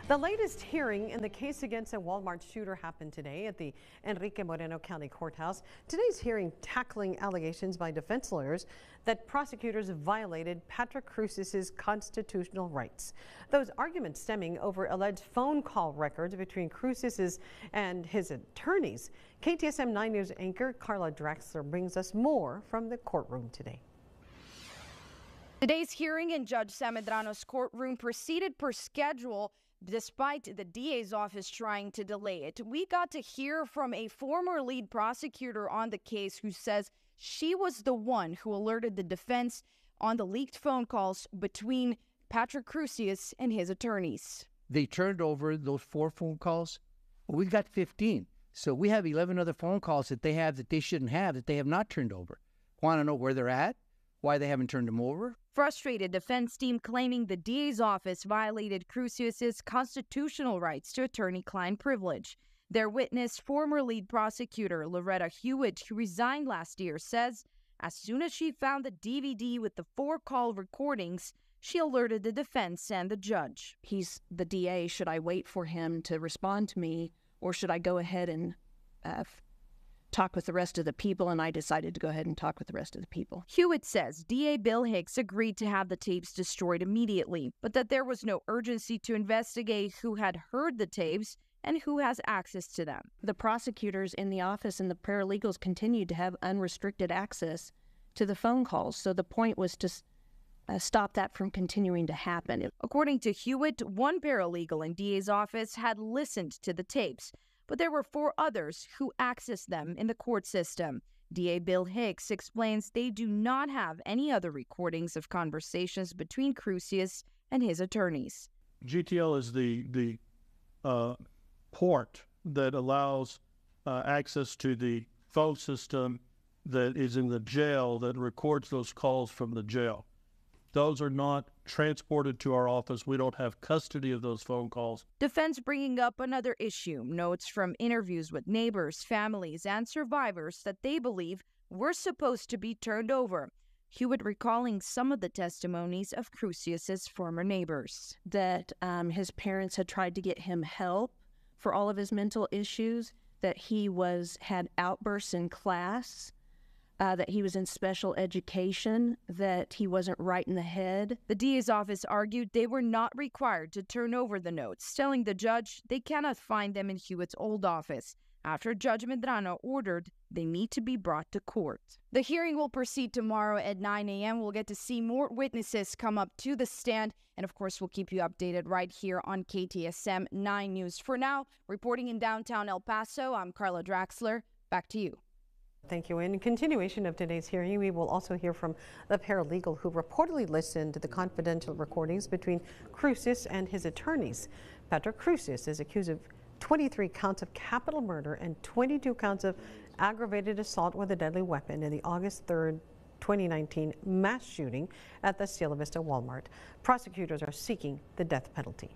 The latest hearing in the case against a Walmart shooter happened today at the Enrique Moreno County Courthouse. Today's hearing tackling allegations by defense lawyers that prosecutors violated Patrick Cruces' constitutional rights. Those arguments stemming over alleged phone call records between Cruces and his attorneys. KTSM 9 News anchor Carla Draxler brings us more from the courtroom today. Today's hearing in Judge Sam Medrano's courtroom proceeded per schedule, despite the DA's office trying to delay it. We got to hear from a former lead prosecutor on the case who says she was the one who alerted the defense on the leaked phone calls between Patrick Cruces and his attorneys. They turned over those 4 phone calls. We got 15. So we have 11 other phone calls that they have that they shouldn't have, that they have not turned over. Want to know where they're at? Why they haven't turned them over? Frustrated defense team claiming the DA's office violated Cruces' constitutional rights to attorney-client privilege. Their witness, former lead prosecutor Loretta Hewitt, who resigned last year, says as soon as she found the DVD with the 4 call recordings, she alerted the defense and the judge. He's the DA. Should I wait for him to respond to me, or should I go ahead and talk with the rest of the people? And I decided to go ahead and talk with the rest of the people. Hewitt says DA Bill Hicks agreed to have the tapes destroyed immediately, but that there was no urgency to investigate who had heard the tapes and who has access to them. The prosecutors in the office and the paralegals continued to have unrestricted access to the phone calls. So the point was to stop that from continuing to happen. According to Hewitt, one paralegal in DA's office had listened to the tapes, but there were 4 others who accessed them in the court system. DA Bill Hicks explains they do not have any other recordings of conversations between Cruces and his attorneys. GTL is the port that allows access to the phone system that is in the jail that records those calls from the jail. Those are not transported to our office. We don't have custody of those phone calls. Defense bringing up another issue, notes from interviews with neighbors, families, and survivors that they believe were supposed to be turned over. Hewitt recalling some of the testimonies of Cruces' former neighbors. That his parents had tried to get him help for all of his mental issues, that he had outbursts in class, that he was in special education, that he wasn't right in the head. The DA's office argued they were not required to turn over the notes, telling the judge they cannot find them in Hewitt's old office. After Judge Medrano ordered they need to be brought to court. The hearing will proceed tomorrow at 9 a.m. We'll get to see more witnesses come up to the stand, and of course we'll keep you updated right here on KTSM 9 News. For now, reporting in downtown El Paso, I'm Carla Draxler. Back to you. Thank you. In continuation of today's hearing, we will also hear from the paralegal who reportedly listened to the confidential recordings between Cruces and his attorneys. Patrick Cruces is accused of 23 counts of capital murder and 22 counts of aggravated assault with a deadly weapon in the August 3rd, 2019 mass shooting at the Cielo Vista Walmart. Prosecutors are seeking the death penalty.